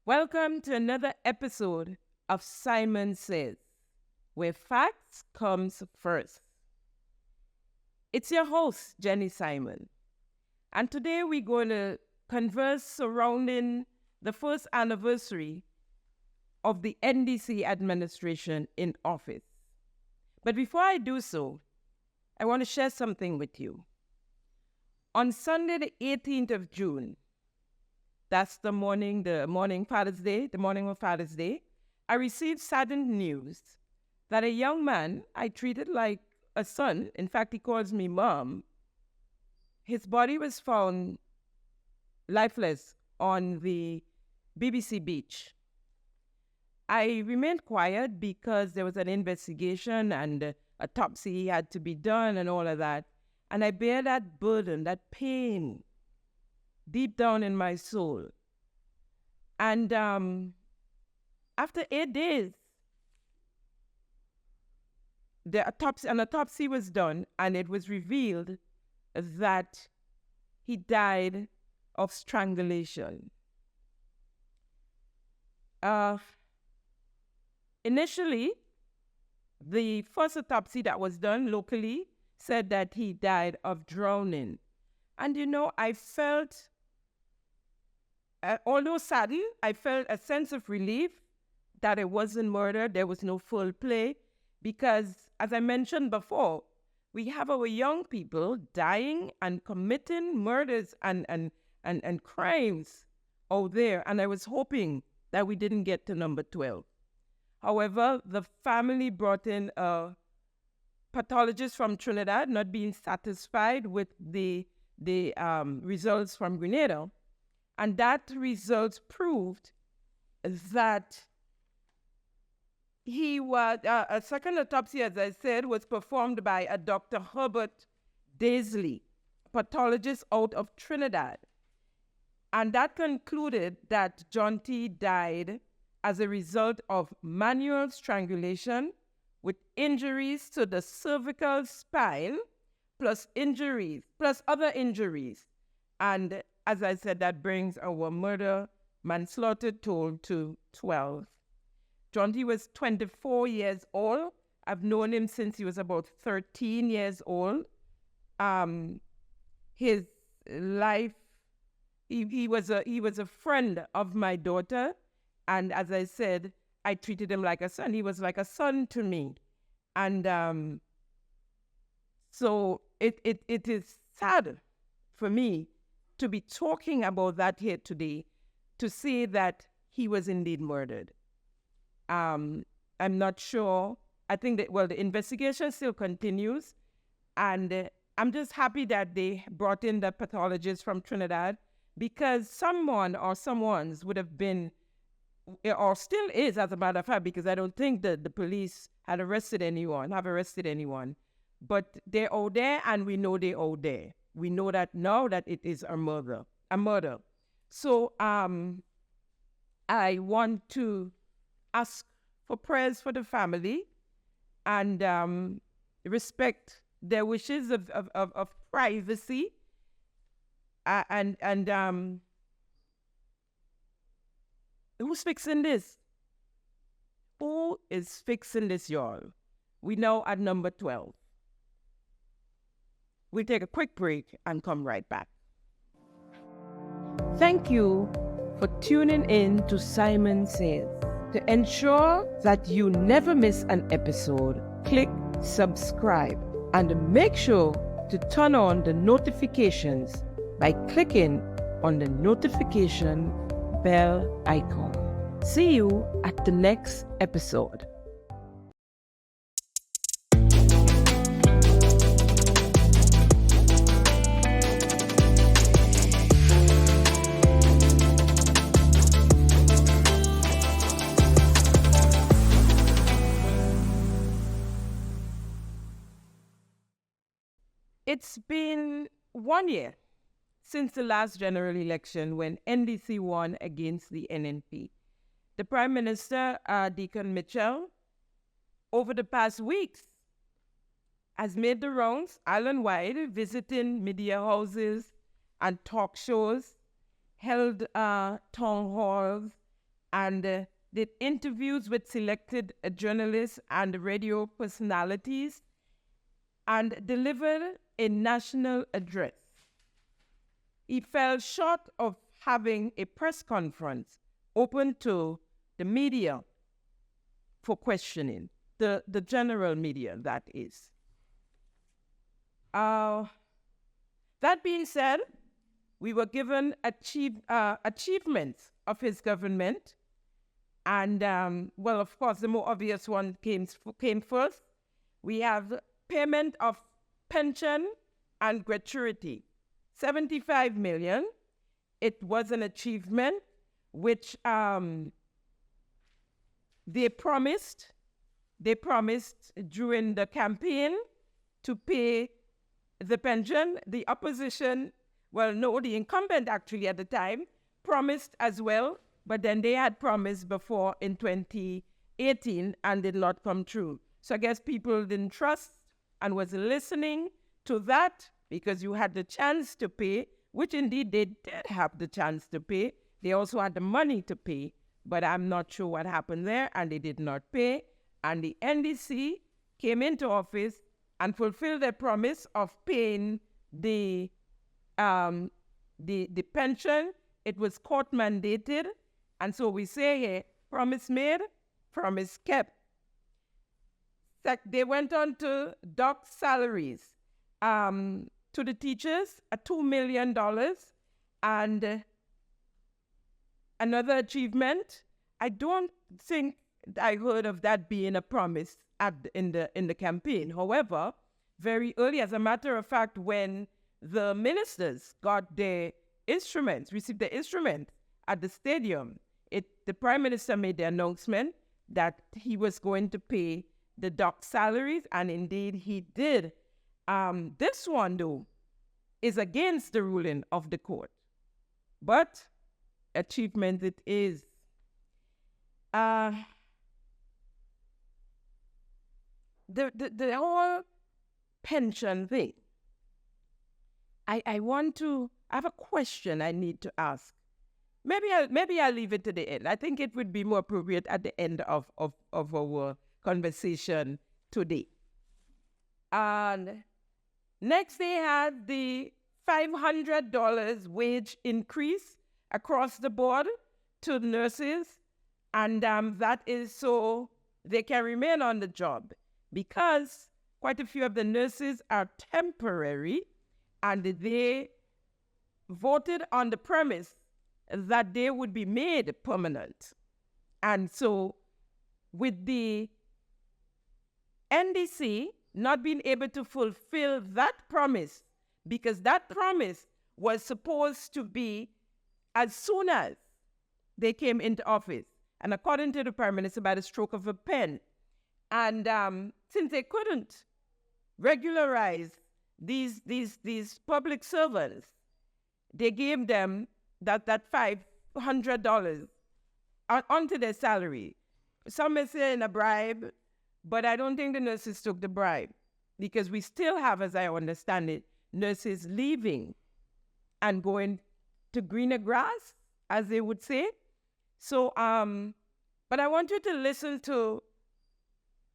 Welcome to another episode of Simion Says, where facts comes first. It's your host, Jenny Simon, and today we're going to converse surrounding the first anniversary of the NDC administration in office. But before I do so, I want to share something with you. On Sunday, the 18th of June, that's the morning of Father's Day, I received saddened news that a young man I treated like a son, in fact, he calls me mom, his body was found lifeless on the BBC beach. I remained quiet because there was an investigation and autopsy had to be done and all of that. And I bear that burden, that pain, deep down in my soul. And after 8 days, an autopsy was done, and it was revealed that he died of strangulation. Initially, the first autopsy that was done locally said that he died of drowning. And I felt, although saddened, I felt a sense of relief that it wasn't murder, there was no foul play, because, as I mentioned before, we have our young people dying and committing murders and crimes out there, and I was hoping that we didn't get to number 12. However, the family brought in a pathologist from Trinidad, not being satisfied with the results from Grenada, and that results proved that he was, a second autopsy, as I said, was performed by a Dr. Herbert Daisley, pathologist out of Trinidad, and that concluded that John T. died as a result of manual strangulation with injuries to the cervical spine, plus other injuries. And as I said, that brings our manslaughter total to 12. John T. was 24 years old. I've known him since he was about 13 years old. His life, he was a friend of my daughter. And as I said, I treated him like a son. He was like a son to me. And so it is sad for me to be talking about that here today, to say that he was indeed murdered. I'm not sure. I think that, the investigation still continues. And I'm just happy that they brought in the pathologist from Trinidad, because someone or someones would have been, or still is, as a matter of fact, because I don't think that the police have arrested anyone. But they're out there, and we know they're out there. We know that now that it is a murder. So I want to ask for prayers for the family and respect their wishes of privacy. Who's fixing this? Who is fixing this, y'all? We now at number 12. We'll take a quick break and come right back. Thank you for tuning in to Simion Says. To ensure that you never miss an episode, click subscribe and make sure to turn on the notifications by clicking on the notification bell icon. See you at the next episode. It's been 1 year since the last general election when NDC won against the NNP. The Prime Minister, Deacon Mitchell, over the past weeks, has made the rounds island-wide, visiting media houses and talk shows, held town halls, and did interviews with selected journalists and radio personalities, and delivered a national address. He fell short of having a press conference open to the media for questioning, the general media, that is. That being said, we were given achievements of his government. And, well, of course, the more obvious one came first. We have payment of pension and gratuity, 75 million. It was an achievement which they promised during the campaign to pay the pension. The opposition, well, no, the incumbent actually at the time promised as well, but then they had promised before in 2018 and did not come true. So I guess people didn't trust and was listening to that because you had the chance to pay, which indeed they did have the chance to pay. They also had the money to pay, but I'm not sure what happened there, and they did not pay. And the NDC came into office and fulfilled their promise of paying the pension. It was court mandated, and so we say here, promise made, promise kept. They went on to dock salaries to the teachers at $2 million, and another achievement, I don't think I heard of that being a promise in the campaign. However, very early, as a matter of fact, when the ministers got their instruments, received their instruments at the stadium, the Prime Minister made the announcement that he was going to pay the dock salaries, and indeed he did. This one, though, is against the ruling of the court, but achievement it is. The whole pension thing, I have a question I need to ask. Maybe I'll leave it to the end. I think it would be more appropriate at the end of our conversation today. And next they had the $500 wage increase across the board to nurses, and that is so they can remain on the job, because quite a few of the nurses are temporary, and they voted on the premise that they would be made permanent. And so with the NDC not being able to fulfill that promise, because that promise was supposed to be as soon as they came into office, and according to the Prime Minister, by the stroke of a pen. And since they couldn't regularize these public servants, they gave them that $500 onto their salary. Some may say in a bribe, but I don't think the nurses took the bribe, because we still have, as I understand it, nurses leaving and going to greener grass, as they would say. So, but I want you to listen to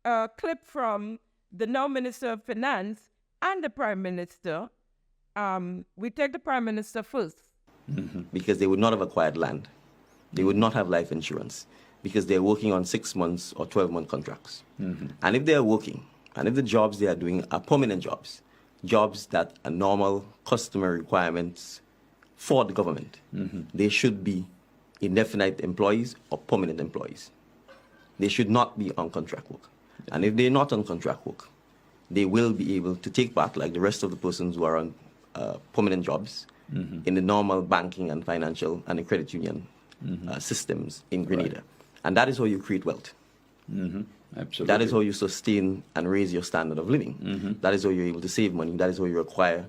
a clip from the now Minister of Finance and the Prime Minister. We take the Prime Minister first. Mm-hmm. Because they would not have acquired land. They would not have life insurance, because they're working on 6 months or 12-month contracts. Mm-hmm. And if they're working, and if the jobs they are doing are permanent jobs that are normal customary requirements for the government, mm-hmm. they should be indefinite employees or permanent employees. They should not be on contract work. And if they're not on contract work, they will be able to take part, like the rest of the persons who are on permanent jobs, mm-hmm. in the normal banking and financial and the credit union mm-hmm. Systems in Grenada. Right. And that is how you create wealth. Mm-hmm. Absolutely. That is how you sustain and raise your standard of living. Mm-hmm. That is how you're able to save money. That is how you acquire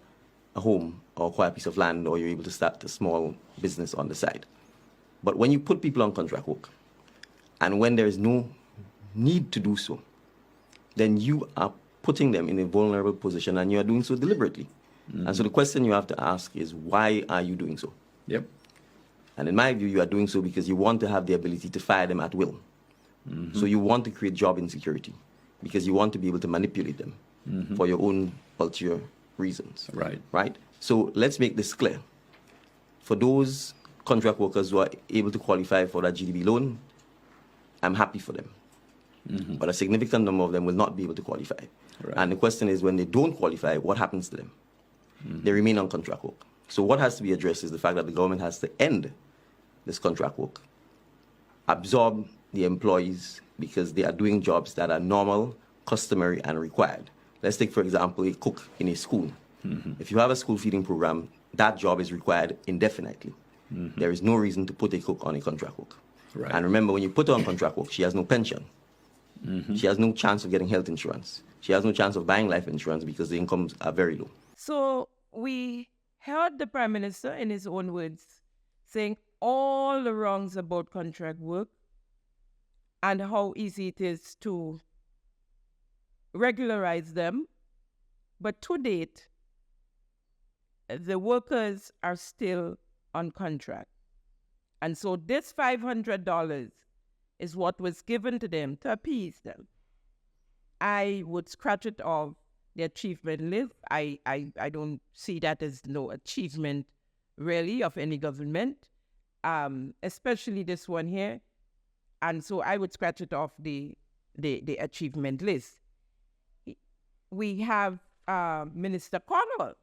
a home or acquire a piece of land, or you're able to start a small business on the side. But when you put people on contract work, and when there is no need to do so, then you are putting them in a vulnerable position, and you are doing so deliberately. Mm-hmm. And so the question you have to ask is, why are you doing so? Yep. And in my view, you are doing so because you want to have the ability to fire them at will. So you want to create job insecurity because you want to be able to manipulate them for your own ulterior reasons. Right? So let's make this clear. For those contract workers who are able to qualify for that GDP loan, I'm happy for them. But a significant number of them will not be able to qualify. And the question is, when they don't qualify, what happens to them? They remain on contract work. So what has to be addressed is the fact that the government has to end this contract work, absorb the employees because they are doing jobs that are normal, customary, and required. Let's take, for example, a cook in a school. If you have a school feeding program, that job is required indefinitely. There is no reason to put a cook on a contract work. And remember, when you put her on contract work, she has no pension. She has no chance of getting health insurance. She has no chance of buying life insurance because the incomes are very low. So we heard the Prime Minister, in his own words, saying all the wrongs about contract work and how easy it is to regularize them. But to date, the workers are still on contract. And so this $500 is what was given to them to appease them. I would scratch it off the achievement list. I don't see that as no achievement, really, of any government, especially this one here. And so I would scratch it off the achievement list. We have Minister Cornwall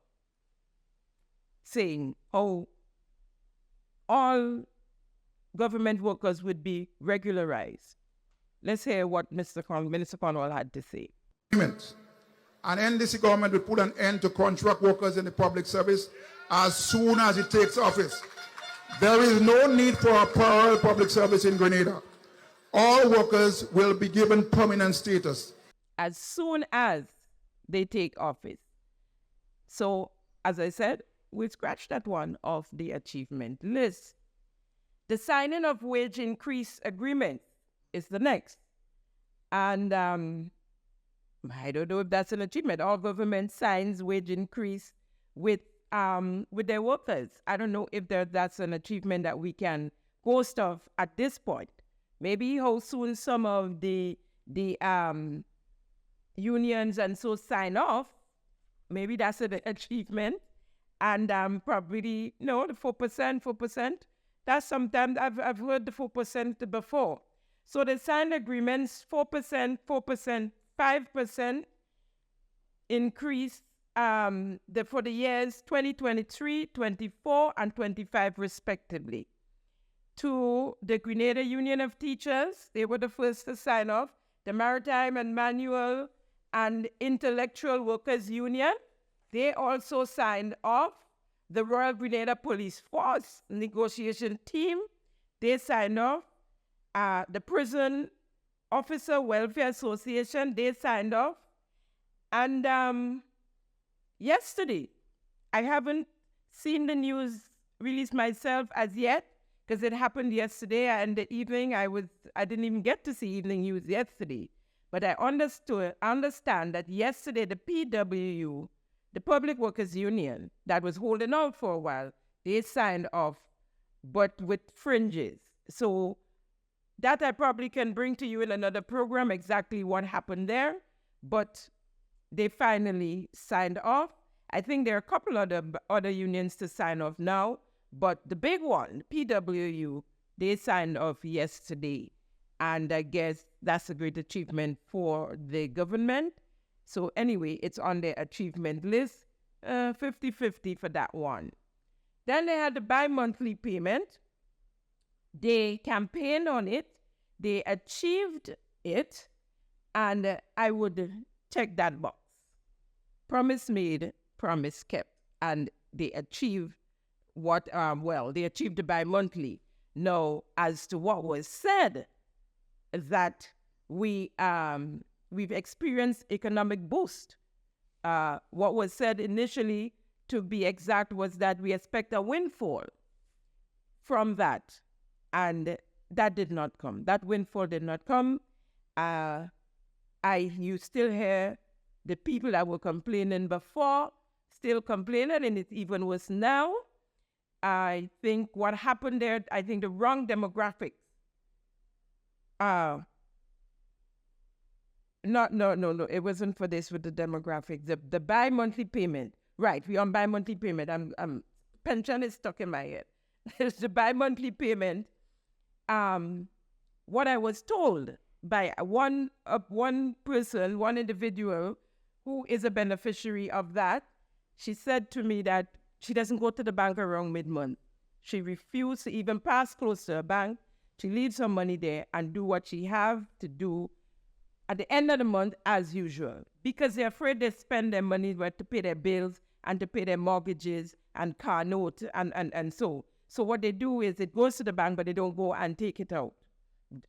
saying how all government workers would be regularized. Let's hear what Minister Cornwall had to say. And NDC government will put an end to contract workers in the public service as soon as it takes office. There is no need for a parallel public service in Grenada. All workers will be given permanent status. As soon as they take office. So, as I said, we scratched that one off the achievement list. The signing of wage increase agreement is the next. And I don't know if that's an achievement. All government signs wage increase with their workers. I don't know if that's an achievement that we can boast of at this point. Maybe how soon some of the unions and so sign off, maybe that's an achievement. And probably, no, the 4%, that's sometimes, I've heard the 4% before. So they signed agreements, 4%, 5% increase for the years 2023, 24, and 25 respectively. To the Grenada Union of Teachers, they were the first to sign off. The Maritime and Manual and Intellectual Workers Union, they also signed off. The Royal Grenada Police Force negotiation team, they signed off. The Prison Officer Welfare Association, they signed off. And yesterday, I haven't seen the news release myself as yet, because it happened yesterday and the evening. I didn't even get to see evening news yesterday. But I understand that yesterday the PWU, the Public Workers Union, that was holding out for a while, they signed off, but with fringes. So that I probably can bring to you in another program, exactly what happened there. But they finally signed off. I think there are a couple other unions to sign off now, but the big one, PWU, they signed off yesterday. And I guess that's a great achievement for the government. So anyway, it's on their achievement list, 50-50 for that one. Then they had the bi-monthly payment. They campaigned on it. They achieved it. And I would check that box. Promise made, promise kept. And they achieved they achieved the bi-monthly. Now, as to what was said, that we've experienced economic boost. What was said initially, to be exact, was that we expect a windfall from that. And that did not come. That windfall did not come. You still hear the people that were complaining before still complaining, and it's even worse now. I think what happened there, I think the wrong demographics. No. It wasn't for this with the demographics. The bi-monthly payment. Right, we on bi-monthly payment. Pension is stuck in my head. It's the bi-monthly payment. What I was told by one person, one individual who is a beneficiary of that, she said to me that she doesn't go to the bank around mid-month. She refused to even pass close to a bank. She leaves her money there and do what she have to do at the end of the month as usual, because they're afraid they spend their money to pay their bills and to pay their mortgages and car note and so. So what they do is it goes to the bank, but they don't go and take it out.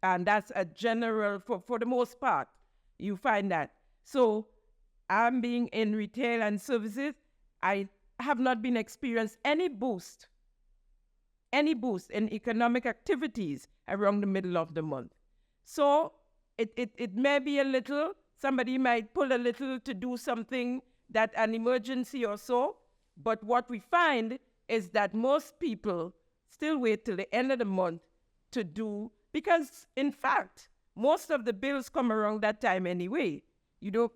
And that's a general, for the most part, you find that. So I'm being in retail and services, I have not been experienced any boost in economic activities around the middle of the month. So it may be a little, somebody might pull a little to do something that an emergency or so, but what we find is that most people still wait till the end of the month to do, because in fact, most of the bills come around that time anyway.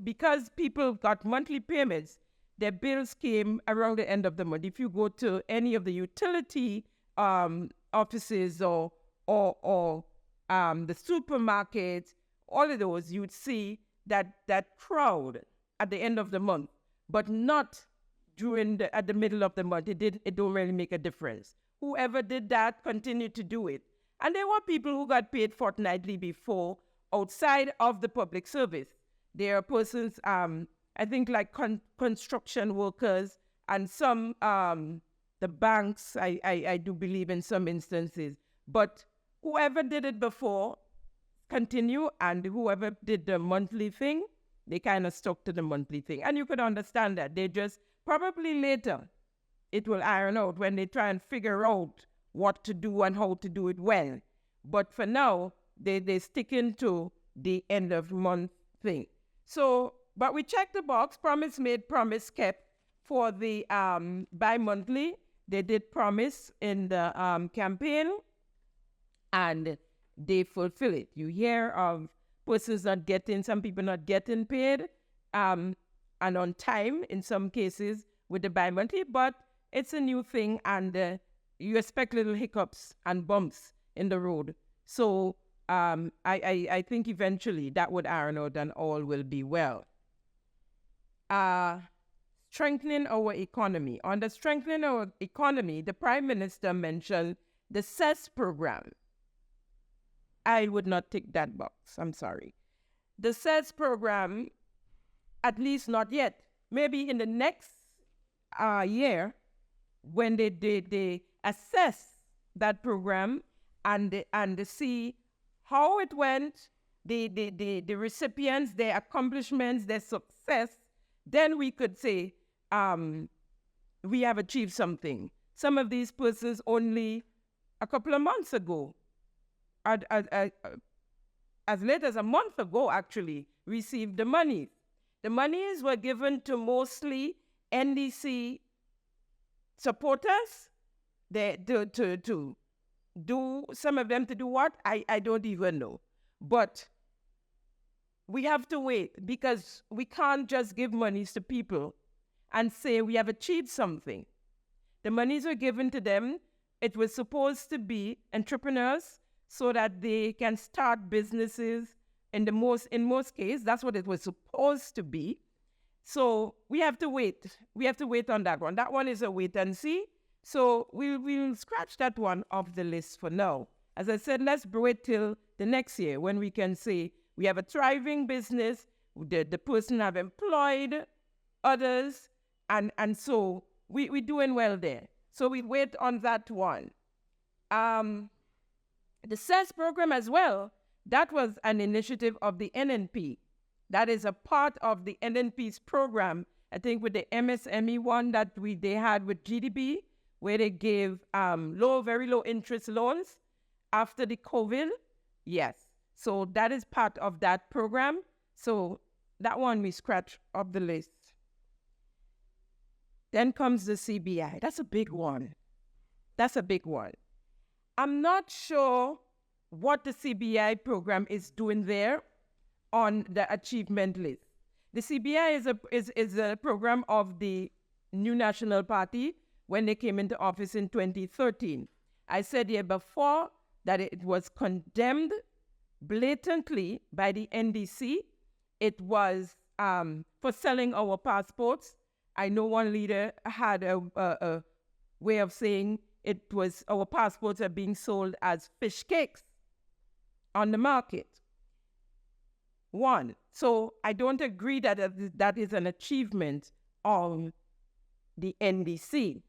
Because people got monthly payments, their bills came around the end of the month. If you go to any of the utility offices or the supermarkets, all of those, you'd see that crowd at the end of the month, but not at the middle of the month. It don't really make a difference. Whoever did that continued to do it. And there were people who got paid fortnightly before outside of the public service. There are persons, I think like construction workers and some, the banks, I do believe in some instances. But whoever did it before, continue, and whoever did the monthly thing, they kind of stuck to the monthly thing. And you could understand that. They just, probably later, it will iron out when they try and figure out what to do and how to do it well. But for now, they stick into the end of month thing. So, but we checked the box, promise made, promise kept for the bi-monthly. They did promise in the campaign, and they fulfill it. You hear of persons not getting, some people not getting paid, and on time in some cases with the bi-monthly, but it's a new thing, and you expect little hiccups and bumps in the road. So I think eventually that would iron out and all will be well. Strengthening our economy. On the strengthening our economy, the Prime Minister mentioned the Says program. I would not tick that box. I'm sorry. The Says program, at least not yet. Maybe in the next year, when they assess that program and see how it went, the recipients, their accomplishments, their success, then we could say we have achieved something. Some of these persons only a couple of months ago, as late as a month ago actually, received the money. The monies were given to mostly NDC supporters. To do, some of them to do what? I don't even know. But we have to wait, because we can't just give monies to people and say we have achieved something. The monies were given to them. It was supposed to be entrepreneurs so that they can start businesses. In most cases, that's what it was supposed to be. So we have to wait. We have to wait on that one. That one is a wait and see. So we'll scratch that one off the list for now. As I said, let's wait till the next year when we can say we have a thriving business, the person have employed others, and so we're doing well there. So we wait on that one. The Says program as well, that was an initiative of the NNP. That is a part of the NNP's program, I think with the MSME one that they had with GDB, where they gave very low interest loans after the COVID. Yes. So that is part of that program. So that one we scratch off the list. Then comes the CBI. That's a big one. That's a big one. I'm not sure what the CBI program is doing there on the achievement list. The CBI is a program of the New National Party when they came into office in 2013. I said here before that it was condemned blatantly by the NDC. It was for selling our passports. I know one leader had a way of saying it was our passports are being sold as fish cakes on the market. One, so I don't agree that that is an achievement of the NDC.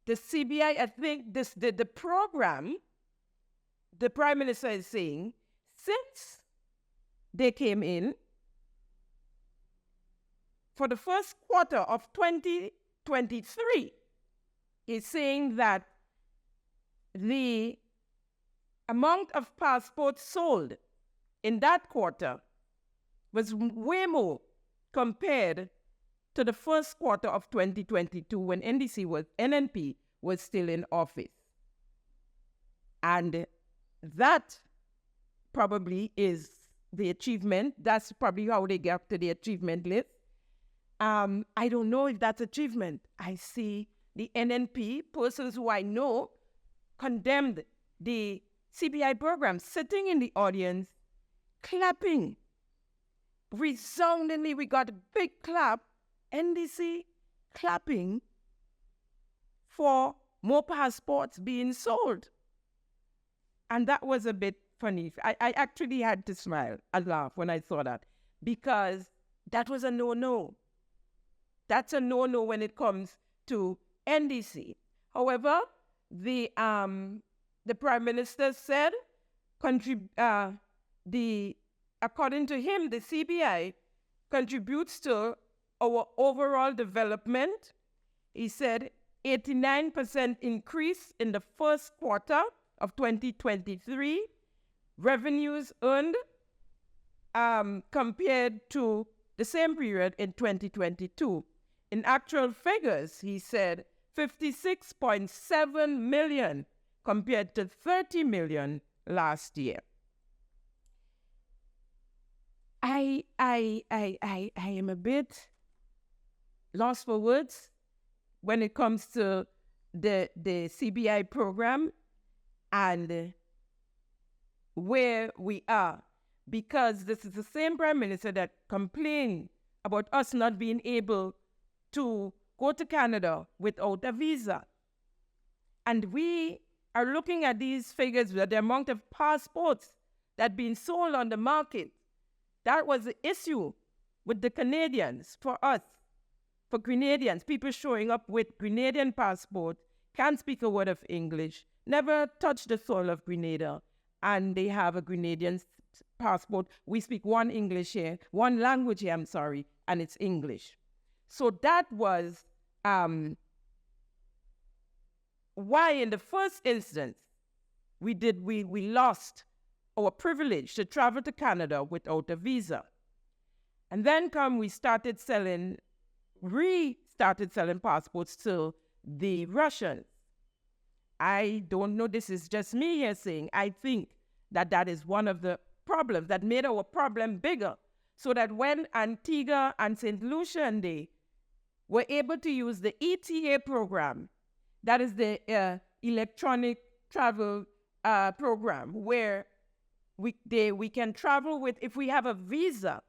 The CBI, I think the program, the Prime Minister is saying, since they came in, for the first quarter of 2023, is saying that the amount of passports sold in that quarter was way more compared to the first quarter of 2022 when NNP was still in office. And that probably is the achievement. That's probably how they get to the achievement list. I don't know if that's achievement. I see the NNP, persons who I know, condemned the CBI program, sitting in the audience, clapping. Resoundingly, we got a big clap, NDC clapping for more passports being sold. And that was a bit funny. I actually had to smile and laugh when I saw that, because that was a no-no. That's a no-no when it comes to NDC. However, the Prime Minister said, according to him, the CBI contributes to our overall development. He said 89% increase in the first quarter of 2023. Revenues earned compared to the same period in 2022. In actual figures, he said 56.7 million compared to 30 million last year. I am a bit lost for words when it comes to the CBI program and where we are, because this is the same Prime Minister that complained about us not being able to go to Canada without a visa. And we are looking at these figures with the amount of passports that have been sold on the market. That was the issue with the Canadians, for us, for Grenadians, people showing up with Grenadian passport, can't speak a word of English, never touched the soil of Grenada, and they have a Grenadian passport. We speak one language here, and it's English. So that was why in the first instance we lost our privilege to travel to Canada without a visa. And then we restarted selling passports to the Russians. I don't know, this is just me here saying, I think that is one of the problems that made our problem bigger, so that when Antigua and St. Lucia and they were able to use the ETA program, that is the electronic travel program, where we can travel with, if we have a visa,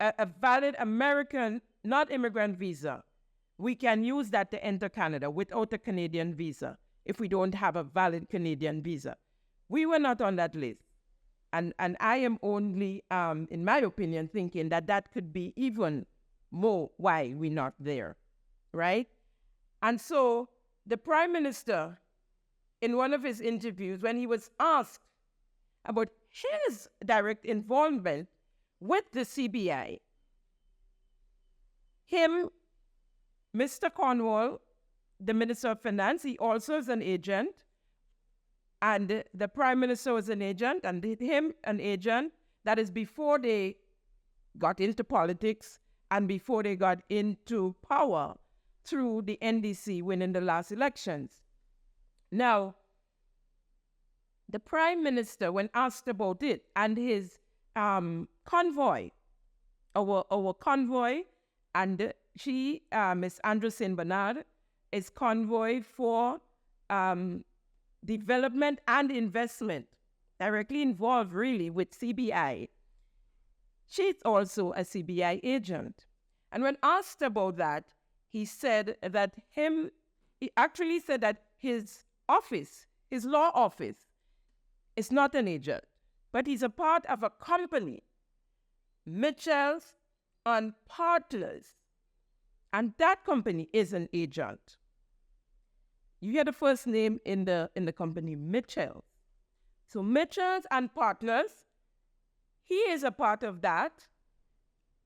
a valid American, not immigrant visa, we can use that to enter Canada without a Canadian visa if we don't have a valid Canadian visa. We were not on that list. And I am only, in my opinion, thinking that could be even more why we're not there, right? And so the Prime Minister, in one of his interviews, when he was asked about his direct involvement with the CBI, Mr. Cornwall, the Minister of Finance, he also is an agent, and the Prime Minister was an agent, and him an agent. That is before they got into politics and before they got into power. through the NDC winning the last elections. Now, the Prime Minister, when asked about it, and his convoy, our convoy, and she, Ms. Anderson Bernard, is convoy for development and investment, directly involved really with CBI. She's also a CBI agent. And when asked about that, he said that he actually said that his office, his law office, is not an agent, but he's a part of a company, Mitchell's and Partners, and that company is an agent. You hear the first name in the company, Mitchell. So Mitchell's and Partners, he is a part of that,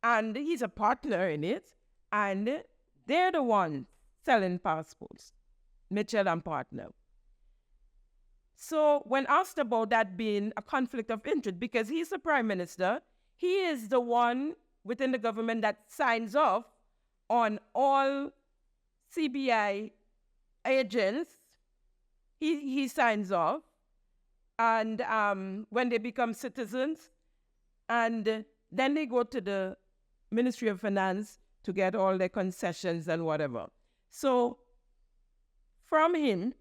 and he's a partner in it, and they're the ones selling passports, Mitchell and Partner. So when asked about that being a conflict of interest, because he's the Prime Minister, he is the one within the government that signs off on all CBI agents. He signs off, and when they become citizens, and then they go to the Ministry of Finance to get all their concessions and whatever. So from him,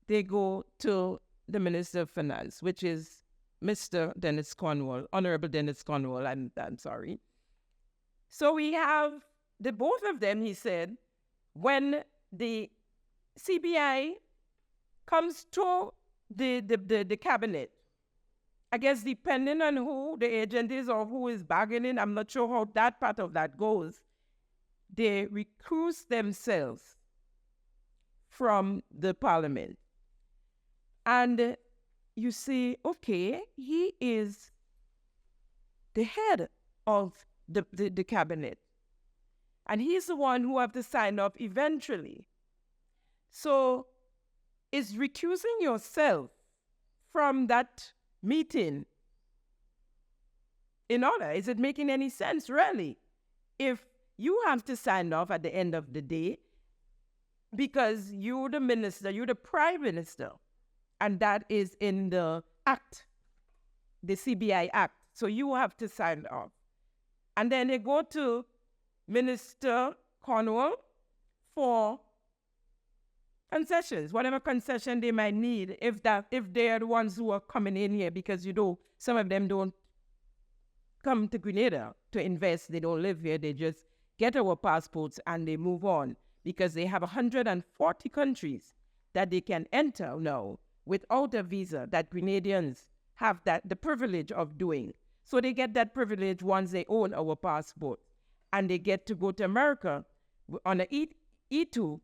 they go to the Minister of Finance, which is Mr. Dennis Cornwall, Honorable Dennis Cornwall, I'm sorry. So we have the both of them, he said, when the CBI comes to the cabinet, I guess depending on who the agent is or who is bargaining, I'm not sure how that part of that goes, they recruit themselves from the parliament. And you see, okay, he is the head of the cabinet. And he's the one who have to sign off eventually. So is recusing yourself from that meeting in order? Is it making any sense, really? If you have to sign off at the end of the day because you're the minister, you're the Prime Minister, and that is in the Act, the CBI Act. So you have to sign off. And then they go to Minister Cornwall for concessions, whatever concession they might need, if they're the ones who are coming in here, because some of them don't come to Grenada to invest. They don't live here. They just get our passports and they move on, because they have 140 countries that they can enter now without a visa that Grenadians have the privilege of doing. So they get that privilege once they own our passport, and they get to go to America on an E2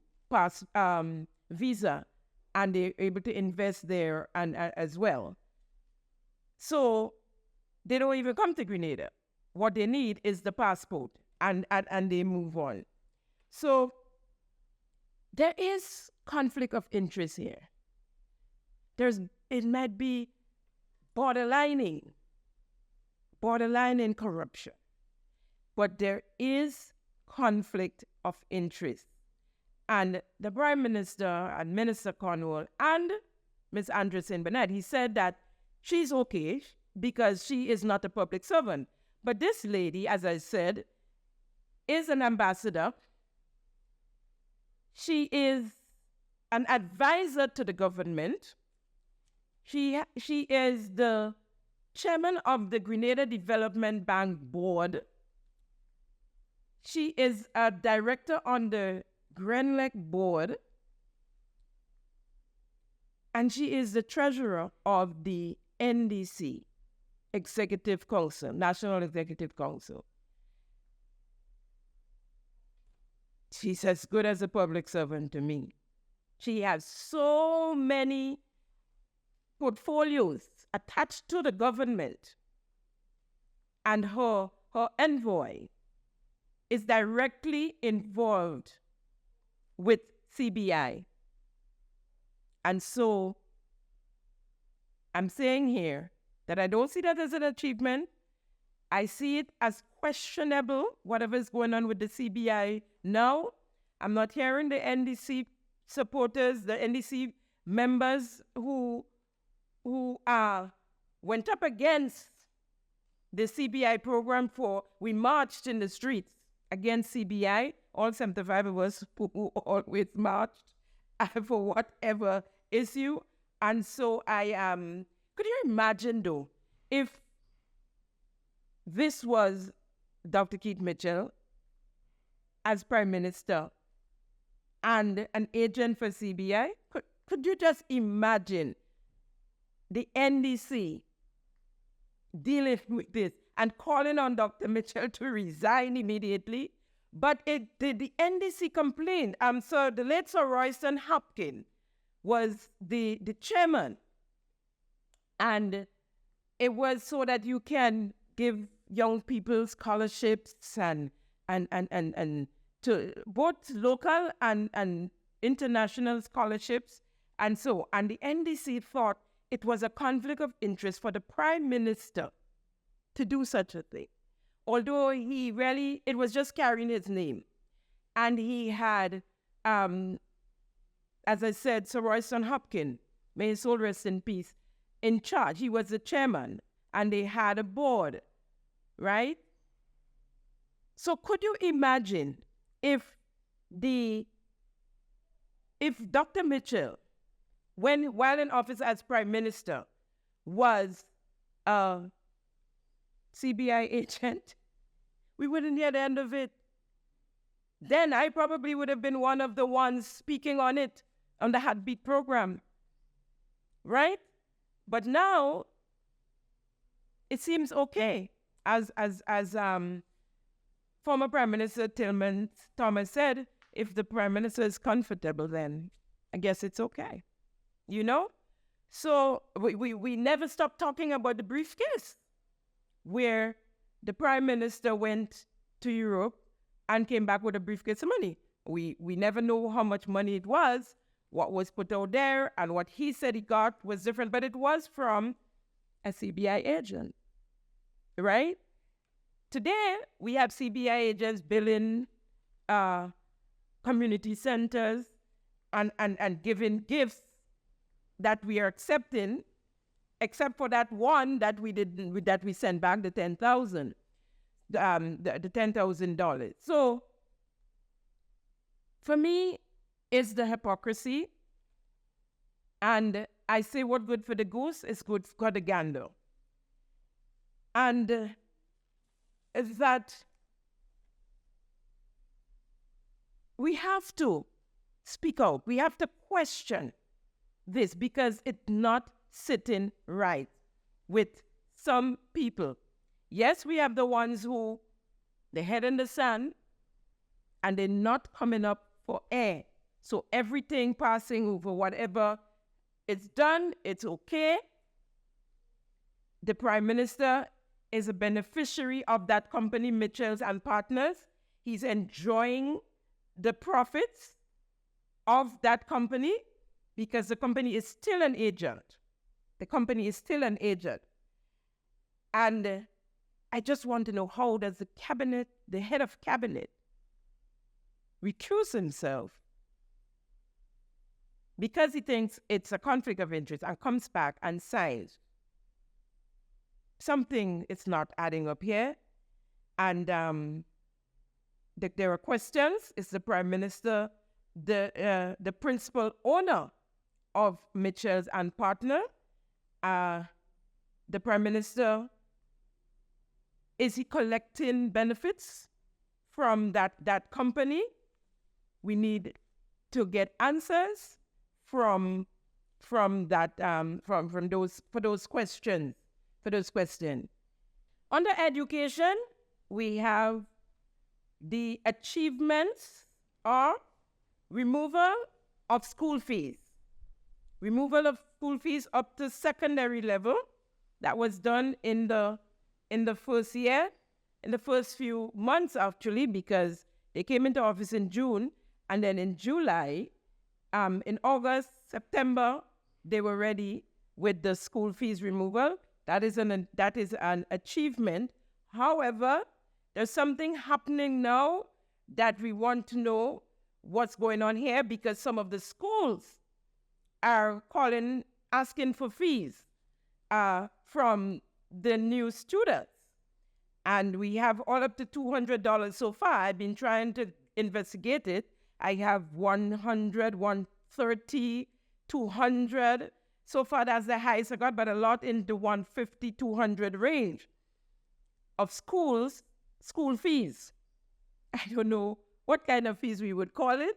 visa, and they're able to invest there and as well. So they don't even come to Grenada. What they need is the passport, and they move on. So there is conflict of interest here. It might be borderline corruption, but there is conflict of interest. And the Prime Minister and Minister Cornwall and Ms. Anderson Bernard, he said that she's okay because she is not a public servant. But this lady, as I said, is an ambassador. She is an advisor to the government. She is the chairman of the Grenada Development Bank Board. She is a director on the Grenlec Board. And she is the treasurer of the NDC, Executive Council, National Executive Council. She's as good as a public servant to me. She has so many portfolios attached to the government, and her envoy is directly involved with CBI. And so I'm saying here that I don't see that as an achievement. I see it as questionable, whatever is going on with the CBI now. I'm not hearing the NDC supporters, the NDC members who went up against the CBI program we marched in the streets against CBI, all 75 of us who always marched for whatever issue. And so could you imagine though, if this was Dr. Keith Mitchell as Prime Minister and an agent for CBI? Could you just imagine the NDC dealing with this and calling on Dr. Mitchell to resign immediately? But the NDC complained. So the late Sir Royston Hopkins was the chairman. And it was so that you can give young people scholarships and to both local and international scholarships. And the NDC thought it was a conflict of interest for the Prime Minister to do such a thing. Although it was just carrying his name. And he had, as I said, Sir Royston Hopkins, may his soul rest in peace, in charge. He was the chairman, and they had a board, right? So could you imagine if Dr. Mitchell, while in office as Prime Minister, was a CBI agent? We wouldn't hear the end of it. Then I probably would have been one of the ones speaking on it on the Heartbeat program, right? But now it seems okay, as former Prime Minister Thomas said, if the Prime Minister is comfortable, then I guess it's okay, you know? So we never stopped talking about the briefcase, where the Prime Minister went to Europe and came back with a briefcase of money. We never know how much money it was, what was put out there, and what he said he got was different, but it was from a CBI agent, right? Today, we have CBI agents billing community centers and giving gifts that we are accepting, except for that one that we sent back, the $10,000, the $10,000. So for me, it's the hypocrisy. And I say what good for the goose is good for the gander. And is that we have to speak out. We have to question this because it's not sitting right with some people. Yes, we have the ones who, their head in the sand, and they're not coming up for air. So everything passing over, whatever it's done, it's okay. The Prime Minister is a beneficiary of that company, Mitchells and Partners. He's enjoying the profits of that company because the company is still an agent. The company is still an agent. And I just want to know, how does the cabinet, the head of cabinet, recuse himself because he thinks it's a conflict of interest and comes back and signs? Something is not adding up here. And there are questions. Is the Prime Minister the principal owner of Mitchells and Partner? The Prime Minister, is he collecting benefits from that company? We need to get answers from those questions. Under education, we have the achievements or removal of school fees. Removal of school fees up to secondary level. That was done in the first year, in the first few months actually, because they came into office in June, and then in July, in August, September, they were ready with the school fees removal. That is an achievement. However, there's something happening now that we want to know what's going on here because some of the schools are asking for fees from the new students. And we have all up to $200 so far. I've been trying to investigate it. I have 100, 130, 200. So far, that's the highest I got, but a lot in the 150, 200 range of school fees. I don't know what kind of fees we would call it,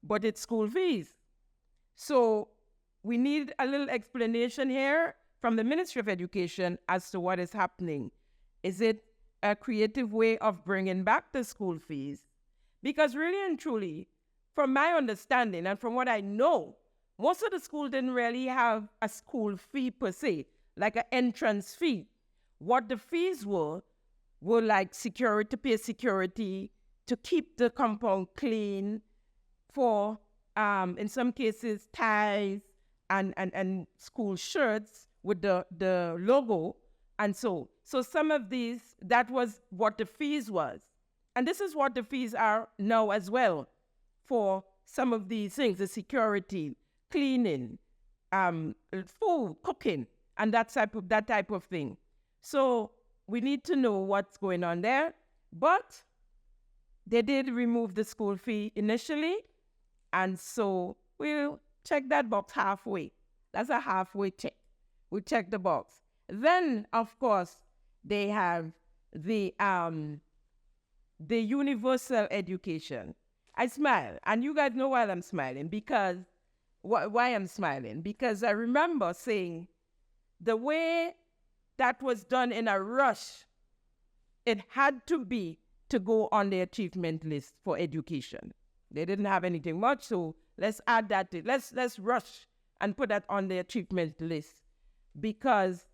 but it's school fees. So we need a little explanation here from the Ministry of Education as to what is happening. Is it a creative way of bringing back the school fees? Because really and truly, from my understanding and from what I know, most of the schools didn't really have a school fee per se, like an entrance fee. What the fees were like security, to pay security, to keep the compound clean, for, in some cases, ties and school shirts with the logo. And so some of these, that was what the fees was. And this is what the fees are now as well for some of these things, the security, cleaning, food, cooking, and that type of thing. So we need to know what's going on there. But they did remove the school fee initially, and so we'll check that box halfway. That's a halfway check. We'll check the box. Then, of course, they have the universal education. I smile, and you guys know why I'm smiling, because why I'm smiling, because I remember saying the way that was done in a rush, it had to be to go on the achievement list for education. They didn't have anything much, so let's add that to, let's rush and put that on the achievement list, because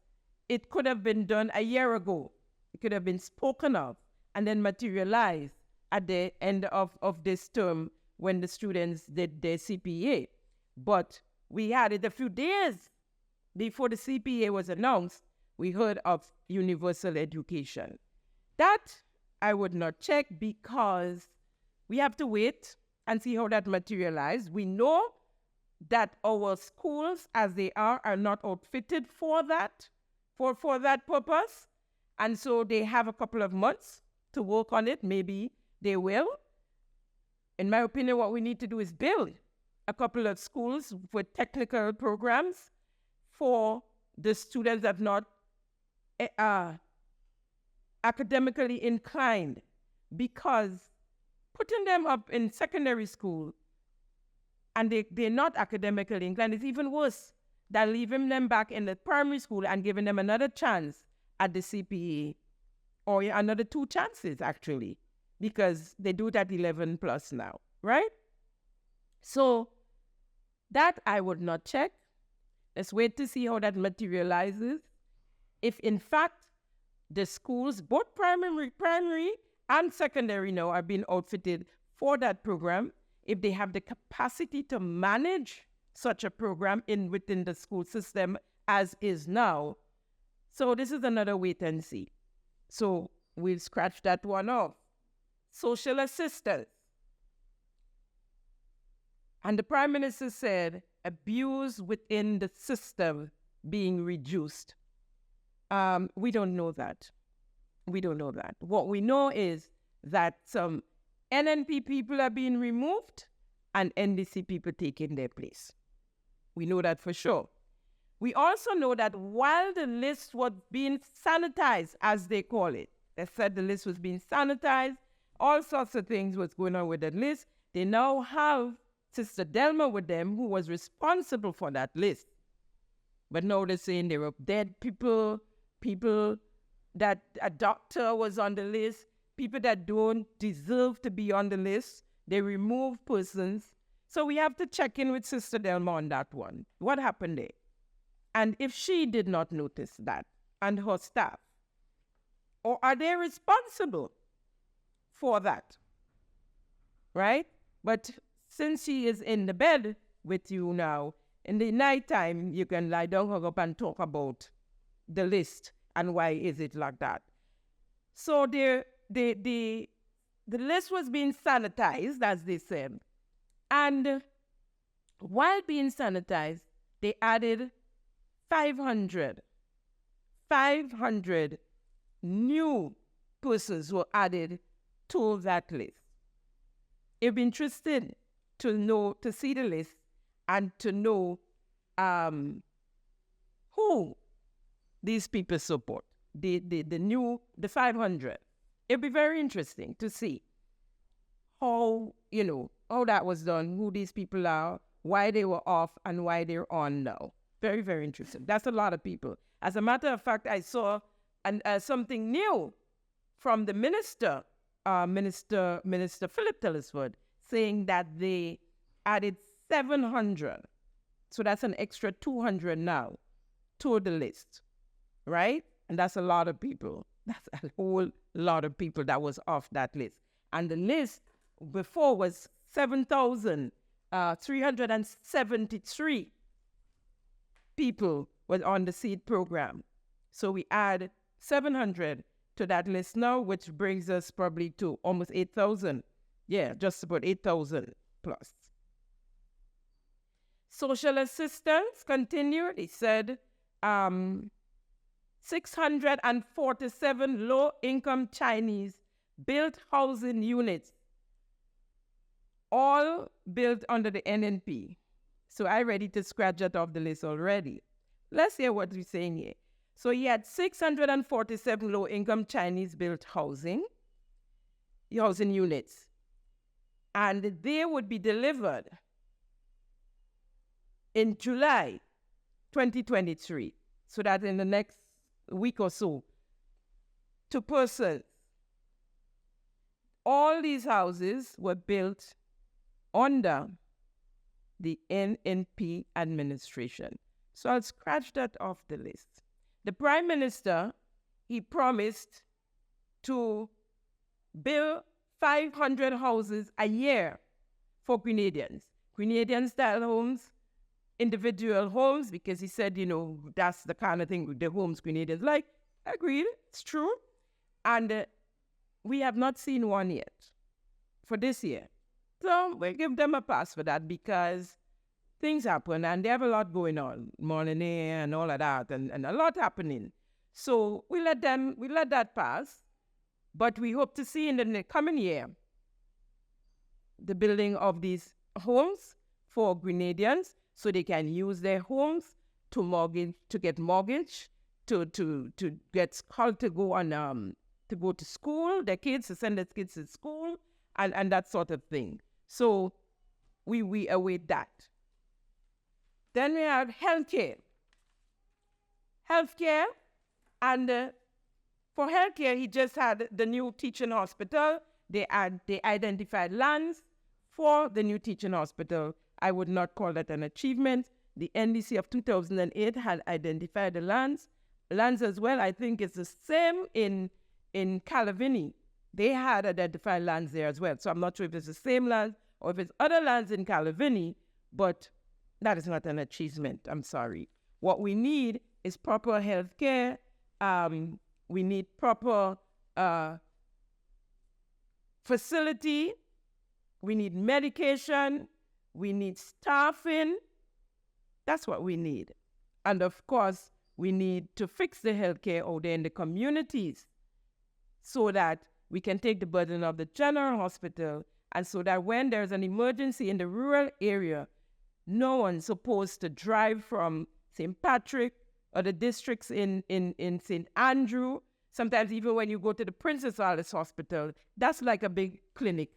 it could have been done a year ago. It could have been spoken of and then materialized at the end of this term when the students did their CPA. But we had it a few days before the CPA was announced. We heard of universal education. That I would not check, because we have to wait and see how that materializes. We know that our schools, as they are not outfitted for that, for that purpose. And so they have a couple of months to work on it. Maybe they will. In my opinion, what we need to do is build a couple of schools with technical programs for the students that are not academically inclined, because putting them up in secondary school and they're not academically inclined is even worse than leaving them back in the primary school and giving them another chance at the CPA, or another 2 chances actually, because they do it at 11 plus now, right? So that I would not check. Let's wait to see how that materializes. If in fact the schools, both primary and secondary now, are being outfitted for that program, if they have the capacity to manage such a program within the school system as is now. So this is another wait and see. So we'll scratch that one off. Social assistance. And the Prime Minister said abuse within the system being reduced. We don't know that. We don't know that. What we know is that some NNP people are being removed and NDC people taking their place. We know that for sure. We also know that while the list was being sanitized, as they call it, they said the list was being sanitized, all sorts of things was going on with that list. They now have Sister Delma with them, who was responsible for that list. But now they're saying there were dead people that a doctor was on the list, people that don't deserve to be on the list. They remove persons. So we have to check in with Sister Delma on that one. What happened there? And if she did not notice that, and her staff, or are they responsible for that? Right? But since she is in the bed with you now, in the nighttime, you can lie down, hug up, and talk about the list and why is it like that. So the list was being sanitized, as they said, And while being sanitized, they added 500 new persons were added to that list. It'd be interesting to see the list and to know who these people support. The 500. It'd be very interesting to see how that was done, who these people are, why they were off, and why they're on now. Very, very interesting. That's a lot of people. As a matter of fact, I saw something new from the Minister Philip Tellisford, saying that they added 700. So that's an extra 200 now to the list, right? And that's a lot of people. That's a whole lot of people that was off that list. And the list before was 7,373 people were on the seed program. So we add 700 to that list now, which brings us probably to almost 8,000. Yeah, just about 8,000 plus. Social assistance continued. He said 647 low-income Chinese built housing units, all built under the NNP. So I ready to scratch that off the list already. Let's hear what he's saying here. So he had 647 low-income Chinese built housing units, and they would be delivered in July 2023. So that in the next week or so, to persons. All these houses were built under the NNP administration. So I'll scratch that off the list. The Prime Minister, he promised to build 500 houses a year for Grenadians. Grenadian-style homes, individual homes, because he said, that's the kind of thing the homes Grenadians like. Agreed, it's true. And we have not seen one yet for this year. So we'll give them a pass for that because things happen and they have a lot going on, morning air and all of that, and a lot happening. So we let that pass, but we hope to see in the coming year the building of these homes for Grenadians so they can use their homes to get mortgage, to get called to go on to go to school, their kids, to send their kids to school, and that sort of thing. So we await that. Then we have healthcare. Healthcare, and for healthcare, he just had the new teaching hospital. They identified lands for the new teaching hospital. I would not call that an achievement. The NDC of 2008 had identified the lands. Lands as well, I think it's the same in Calavini. They had identified lands there as well. So I'm not sure if it's the same land or if it's other lands in Calavini, but that is not an achievement. I'm sorry. What we need is proper health care. We need proper facility. We need medication. We need staffing. That's what we need. And of course, we need to fix the healthcare out there in the communities so that we can take the burden of the general hospital, and so that when there's an emergency in the rural area, no one's supposed to drive from St. Patrick or the districts in St. Andrew. Sometimes even when you go to the Princess Alice Hospital, that's like a big clinic.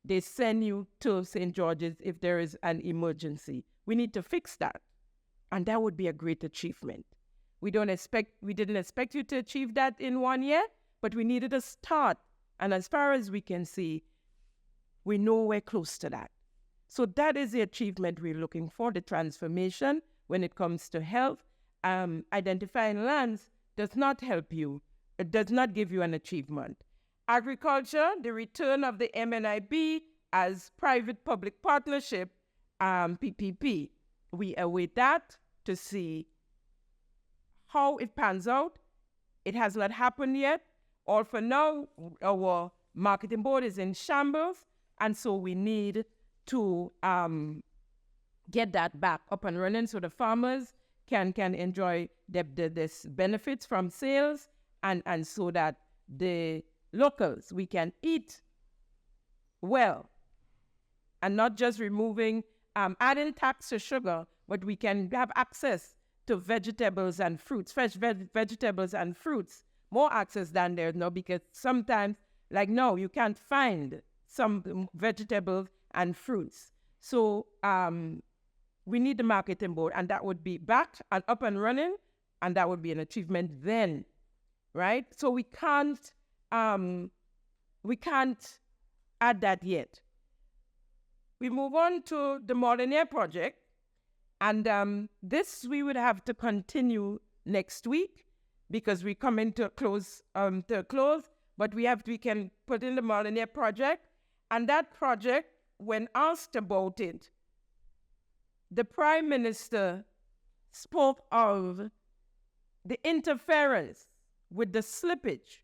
They send you to St. George's if there is an emergency. We need to fix that. And that would be a great achievement. We didn't expect you to achieve that in 1 year, but we needed a start. And as far as we can see, we're nowhere close to that. So that is the achievement we're looking for, the transformation when it comes to health. Identifying lands does not help you. It does not give you an achievement. Agriculture, the return of the MNIB as private-public partnership, PPP. We await that to see how it pans out. It has not happened yet. All for now, our marketing board is in shambles, and so we need to get that back up and running so the farmers can enjoy this benefits from sales, and so that the locals, we can eat well and not just removing, adding tax to sugar, but we can have access to vegetables and fruits, fresh vegetables and fruits, more access than there now, because sometimes, like now, you can't find some vegetables and fruits. So we need the marketing board, and that would be back and up and running, and that would be an achievement then, right? So we can't add that yet. We move on to the Molyneux project, and this we would have to continue next week because we come into a close, but we can put in the Molyneux project, and that project, when asked about it, the Prime Minister spoke of the interference with the slippage.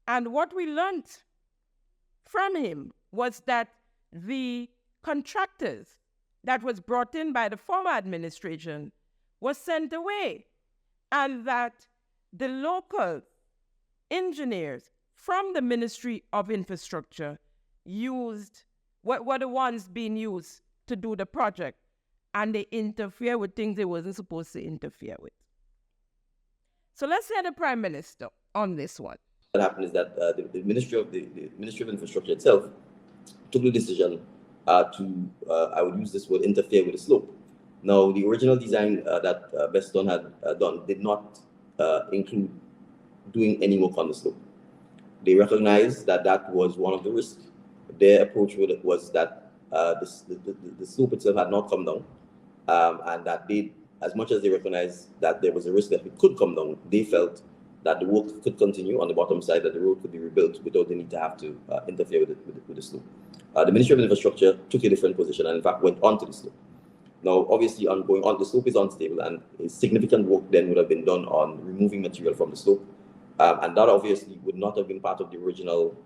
And what we learned from him was that the contractors that was brought in by the former administration was sent away, and that the local engineers from the Ministry of Infrastructure were the ones being used to do the project, and they interfere with things they wasn't supposed to interfere with. So let's hear the Prime Minister on this one. What happened is that the Ministry of Infrastructure itself took the decision to, I would use this word, interfere with the slope. Now, the original design that Beston had done did not include doing any work on the slope. They recognized that that was one of the risks. Their approach with it was that the slope itself had not come down, and that they, as much as they recognized that there was a risk that it could come down, they felt that the work could continue on the bottom side, that the road could be rebuilt without the need to have to interfere with the slope. The Ministry of Infrastructure took a different position and, in fact, went onto the slope. Now, obviously, on going on, the slope is unstable, and significant work then would have been done on removing material from the slope, and that obviously would not have been part of the original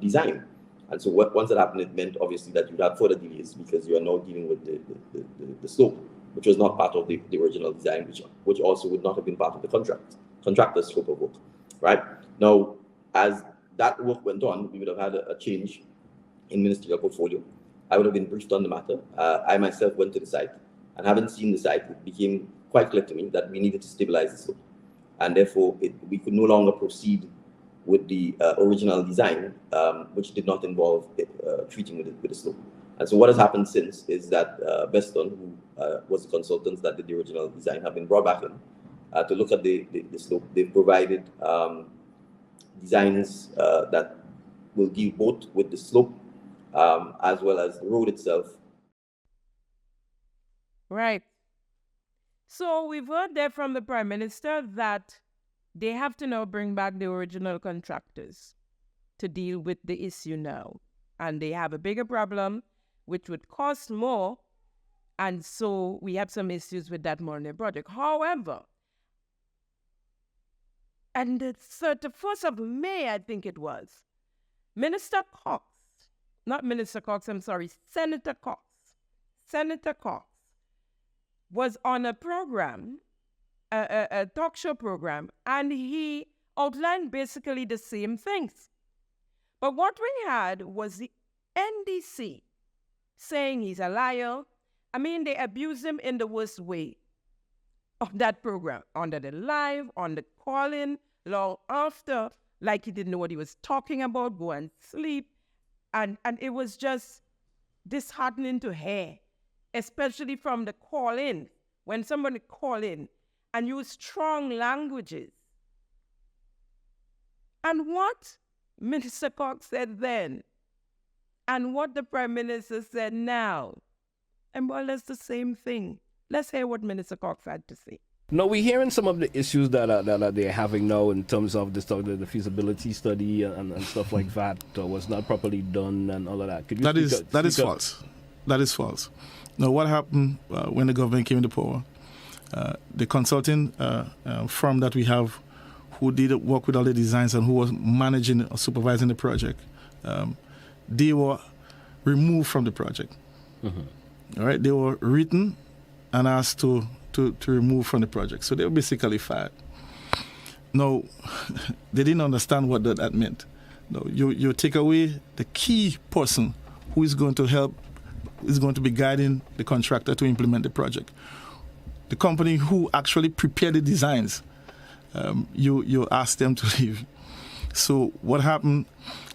design. And so once that happened, it meant obviously that you'd have further delays because you are now dealing with the slope, which was not part of the original design, which also would not have been part of the contractor's scope of work, right? Now, as that work went on, we would have had a change in ministerial portfolio. I would have been briefed on the matter. I myself went to the site, and having seen the site, it became quite clear to me that we needed to stabilize the slope, and therefore we could no longer proceed with the original design, which did not involve treating with the slope. And so what has happened since is that Beston, who was the consultants that did the original design, have been brought back in to look at the slope. They've provided designs that will deal both with the slope as well as the road itself. Right. So we've heard there from the Prime Minister that they have to now bring back the original contractors to deal with the issue now. And they have a bigger problem, which would cost more. And so we have some issues with that Molyneux project. However, and the 31st of May, I think it was, Senator Cox was on a program, a talk show program, and he outlined basically the same things. But what we had was the NDC saying he's a liar. I mean, they abused him in the worst way of that program, under the live, on the call-in, long after, like he didn't know what he was talking about, go and sleep. And it was just disheartening to hear, especially from the call-in, when somebody call in and use strong languages. And what Minister Cox said then, and what the Prime Minister said now, and well, that's the same thing. Let's hear what Minister Cox had to say. No, we're hearing some of the issues that they're having now in terms of the feasibility study and stuff like that was not properly done and all of that. Could you that is false. That is false. Now, what happened when the government came into power? The consulting firm that we have, who did work with all the designs and who was managing or supervising the project, they were removed from the project. All right, they were written and asked to remove from the project. So they were basically fired. Now, they didn't understand what that meant. No, you take away the key person who is going to help, is going to be guiding the contractor to implement the project. The company who actually prepared the designs, you ask them to leave. So what happened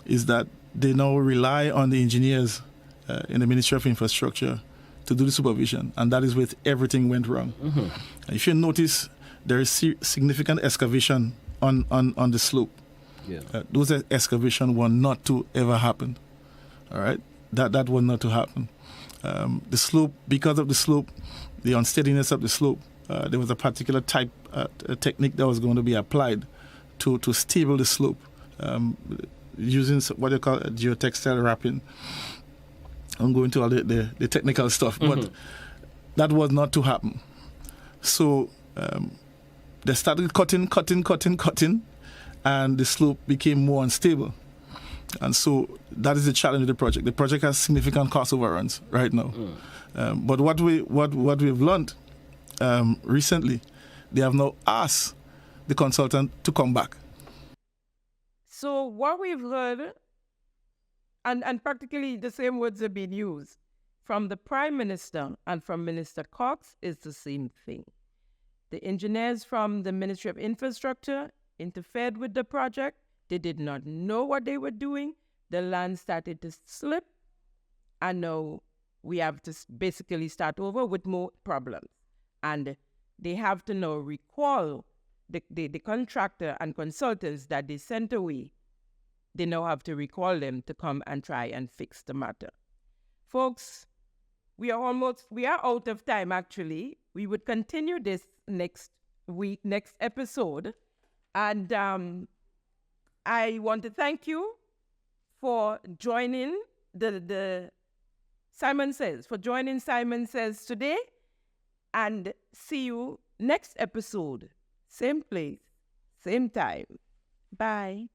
is that they now rely on the engineers in the Ministry of Infrastructure to do the supervision, and that is where everything went wrong. If you notice, there is significant excavation on the slope. Yeah. Those excavations were not to ever happen. All right, that was not to happen. The slope, because of the slope, the unsteadiness of the slope, there was a particular type a technique that was going to be applied to stable the slope using what they call geotextile wrapping. I'm going to all the technical stuff, but that was not to happen. So they started cutting, and the slope became more unstable. And so that is the challenge of the project. The project has significant cost overruns right now. But what we've learned recently, they have now asked the consultant to come back. So what we've heard, and practically the same words have been used from the Prime Minister and from Minister Cox, is the same thing. The engineers from the Ministry of Infrastructure interfered with the project. They did not know what they were doing. The land started to slip, and now we have to basically start over with more problems. And they have to now recall the contractor and consultants that they sent away. They now have to recall them to come and try and fix the matter. Folks, we are out of time actually. We would continue this next episode. And I want to thank you for joining the Simion Says, Simion Says today, and see you next episode. Same place, same time. Bye.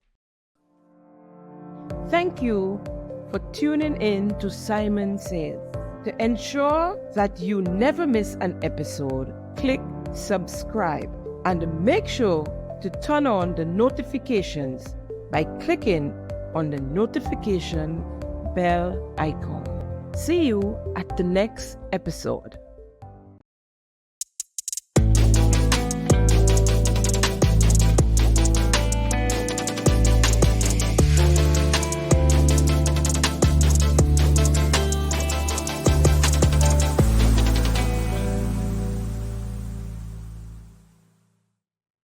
Thank you for tuning in to Simion Says. To ensure that you never miss an episode, click subscribe and make sure to turn on the notifications by clicking on the notification bell icon. See you at the next episode.